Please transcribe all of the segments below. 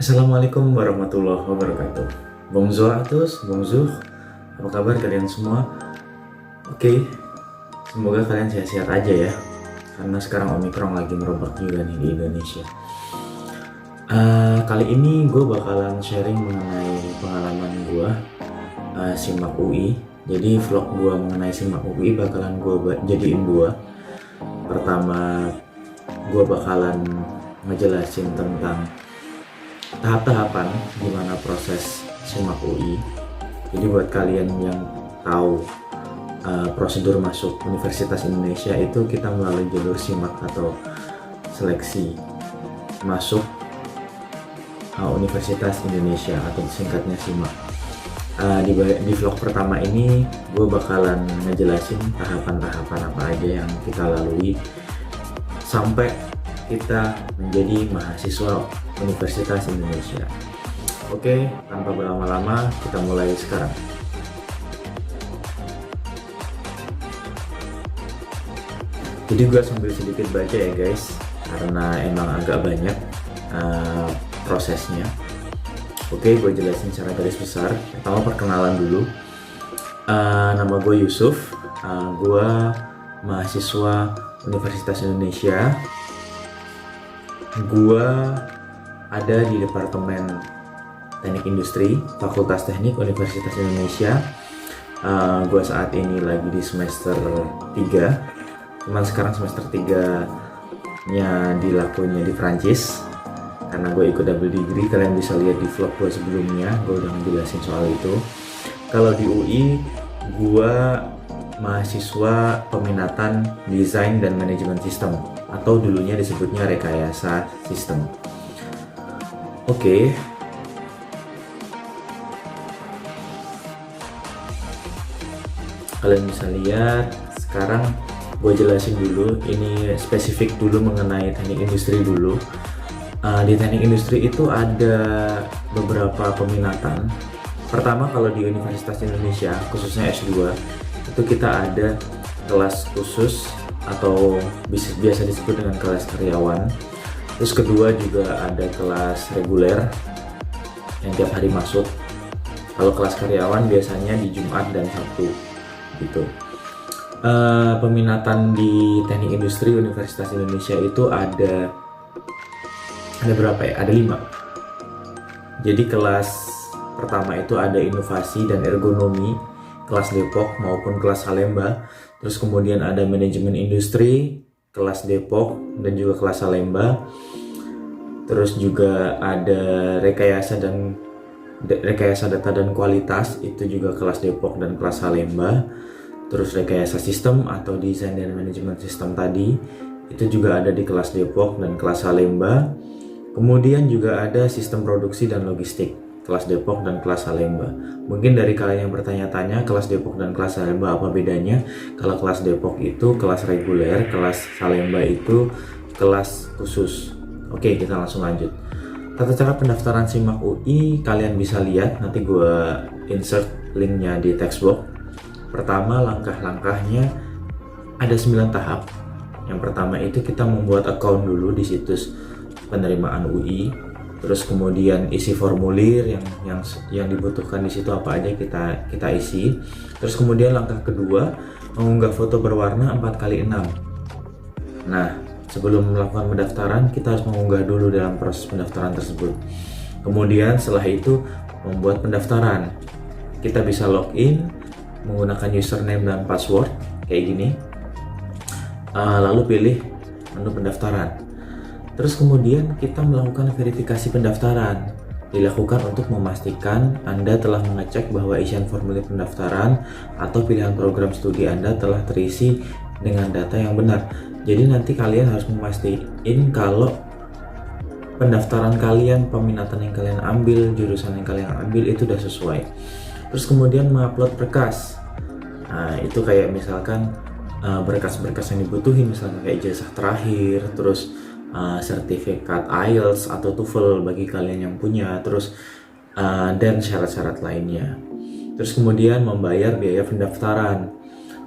Assalamualaikum warahmatullahi wabarakatuh. Bonjour à tous, bonjour. Apa kabar kalian semua? Oke, semoga kalian sehat-sehat aja ya. Karena sekarang Omicron lagi merebak juga nih di Indonesia. Kali ini gue bakalan sharing mengenai pengalaman gue SIMAK UI. Jadi vlog gue mengenai SIMAK UI bakalan gue jadiin dua. Pertama, gue bakalan ngejelasin tentang tahap-tahapan gimana proses SIMAK UI. Jadi buat kalian yang tahu prosedur masuk Universitas Indonesia itu kita melalui jalur SIMAK atau seleksi masuk Universitas Indonesia atau singkatnya SIMAK. Di vlog pertama ini gue bakalan ngejelasin tahapan-tahapan apa aja yang kita lalui sampai kita menjadi mahasiswa Universitas Indonesia. Oke, tanpa berlama-lama kita mulai sekarang. Jadi gue sambil sedikit baca ya guys, karena emang agak banyak prosesnya. Oke, gue jelasin secara garis besar. Pertama perkenalan dulu. Nama gue Yusuf, gue mahasiswa Universitas Indonesia. Gue ada di Departemen Teknik Industri, Fakultas Teknik Universitas Indonesia. Gue saat ini lagi di semester 3. Cuman sekarang semester 3-nya dilakuinnya di Prancis. Karena gue ikut double degree, kalian bisa lihat di vlog gue sebelumnya, gue udah ngejelasin soal itu. Kalau di UI, gue mahasiswa peminatan desain dan manajemen sistem, atau dulunya disebutnya rekayasa sistem. Oke. Kalian bisa lihat sekarang gue jelasin dulu, ini spesifik dulu mengenai teknik industri dulu. Di teknik industri itu ada beberapa peminatan. Pertama, kalau di Universitas Indonesia khususnya S2 itu kita ada kelas khusus atau biasa disebut dengan kelas karyawan. Terus kedua juga ada kelas reguler yang tiap hari masuk. Kalau kelas karyawan biasanya di Jumat dan Sabtu gitu. Peminatan di teknik industri Universitas Indonesia itu ada berapa ya? Ada 5. Jadi kelas pertama itu ada inovasi dan ergonomi, kelas Depok maupun kelas Salemba. Terus kemudian ada manajemen industri, kelas Depok dan juga kelas Salemba. Terus juga ada rekayasa data dan kualitas, itu juga kelas Depok dan kelas Salemba. Terus rekayasa sistem atau desain dan manajemen sistem tadi, itu juga ada di kelas Depok dan kelas Salemba. Kemudian juga ada sistem produksi dan logistik, kelas Depok dan kelas Salemba. Mungkin dari kalian yang bertanya-tanya, kelas Depok dan kelas Salemba apa bedanya? Kalau kelas Depok itu kelas reguler, kelas Salemba itu kelas khusus. Oke, kita langsung lanjut. Tata cara pendaftaran SIMAK UI kalian bisa lihat, nanti gue insert linknya di textbox. Pertama, langkah-langkahnya ada 9 tahap. Yang pertama itu kita membuat account dulu di situs penerimaan UI. Terus kemudian isi formulir yang dibutuhkan di situ apa aja kita isi. Terus kemudian langkah kedua, mengunggah foto berwarna 4x6. Nah, sebelum melakukan pendaftaran kita harus mengunggah dulu dalam proses pendaftaran tersebut. Kemudian setelah itu membuat pendaftaran. Kita bisa login menggunakan username dan password kayak gini. Lalu pilih menu pendaftaran. Terus kemudian kita melakukan verifikasi pendaftaran. Dilakukan untuk memastikan Anda telah mengecek bahwa isian formulir pendaftaran atau pilihan program studi Anda telah terisi dengan data yang benar. Jadi nanti kalian harus memastikan kalau pendaftaran kalian, peminatan yang kalian ambil, jurusan yang kalian ambil itu sudah sesuai. Terus kemudian mengupload berkas. Nah, itu kayak misalkan berkas-berkas yang dibutuhin, misalnya kayak ijazah terakhir, terus sertifikat IELTS atau TOEFL bagi kalian yang punya, terus dan syarat-syarat lainnya. Terus kemudian membayar biaya pendaftaran.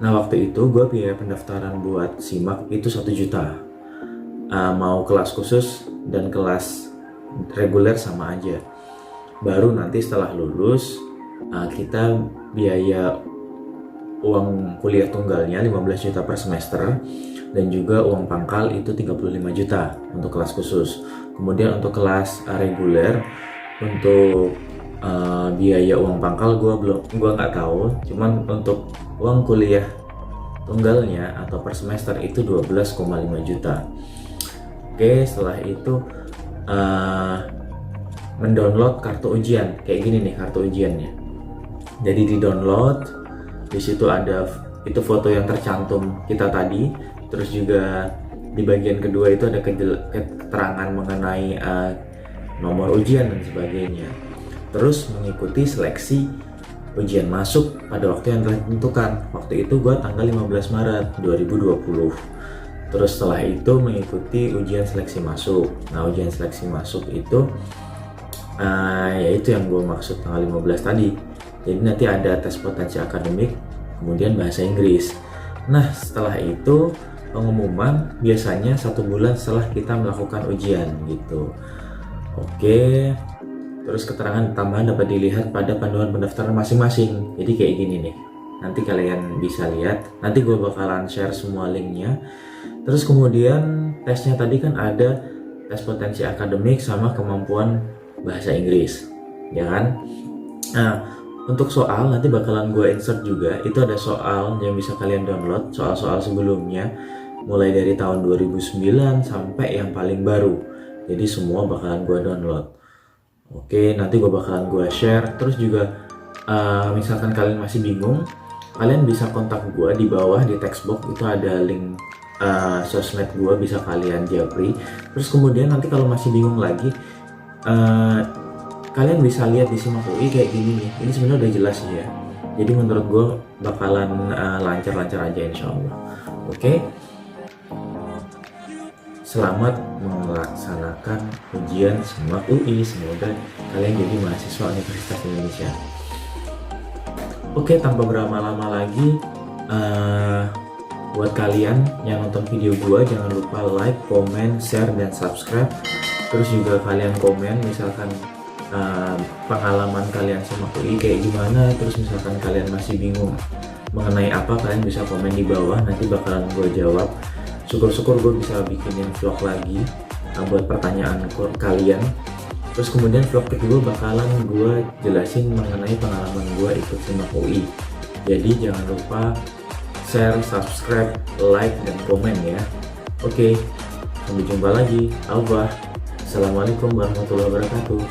Nah, waktu itu gue biaya pendaftaran buat SIMAK itu 1 juta. Mau kelas khusus dan kelas reguler sama aja. Baru nanti setelah lulus kita biaya uang kuliah tunggalnya 15 juta per semester, dan juga uang pangkal itu 35 juta untuk kelas khusus. Kemudian untuk kelas reguler, untuk biaya uang pangkal gue nggak tahu, cuman untuk uang kuliah tunggalnya atau per semester itu 12,5 juta. Oke, setelah itu mendownload kartu ujian. Kayak gini nih kartu ujiannya. Jadi di download, di situ ada itu foto yang tercantum kita tadi, terus juga di bagian kedua itu ada keterangan mengenai nomor ujian dan sebagainya. Terus mengikuti seleksi ujian masuk pada waktu yang telah ditentukan. Waktu itu gue tanggal 15 Maret 2020. Terus setelah itu mengikuti ujian seleksi masuk. Nah, ujian seleksi masuk itu yaitu yang gue maksud tanggal 15 tadi. Jadi nanti ada tes potensi akademik, kemudian bahasa Inggris. Nah, setelah itu pengumuman biasanya 1 bulan setelah kita melakukan ujian gitu. Oke. Terus keterangan tambahan dapat dilihat pada panduan pendaftaran masing-masing. Jadi kayak gini nih. Nanti kalian bisa lihat. Nanti gue bakalan share semua linknya. Terus kemudian tesnya tadi kan ada tes potensi akademik sama kemampuan bahasa Inggris, ya kan? Nah, untuk soal nanti bakalan gue insert juga. Itu ada soal yang bisa kalian download, soal-soal sebelumnya, mulai dari tahun 2009 sampai yang paling baru. Jadi semua bakalan gue download. Oke, nanti gue bakalan gue share. Terus juga misalkan kalian masih bingung, kalian bisa kontak gue di bawah di text box, itu ada link sosmed gue, bisa kalian japri. Terus kemudian nanti kalau masih bingung lagi, kalian bisa lihat di SIMAK UI kayak gini nih. Ini sebenarnya udah jelas ya. Jadi menurut gue bakalan lancar-lancar aja insya Allah. Oke. Selamat melaksanakan ujian SIMAK UI. Semoga kalian jadi mahasiswa Universitas Indonesia. Oke, tanpa berlama-lama lagi, buat kalian yang nonton video gua, jangan lupa like, comment, share, dan subscribe. Terus juga kalian komen misalkan pengalaman kalian SIMAK UI kayak gimana. Terus misalkan kalian masih bingung mengenai apa, kalian bisa komen di bawah, nanti bakalan gue jawab. Syukur-syukur gue bisa bikinin vlog lagi buat pertanyaan kalian. Terus kemudian vlog kedua bakalan gue jelasin mengenai pengalaman gue ikut SIMAK UI. Jadi jangan lupa share, subscribe, like, dan komen ya. Oke, sampai jumpa lagi. Assalamualaikum warahmatullahi wabarakatuh.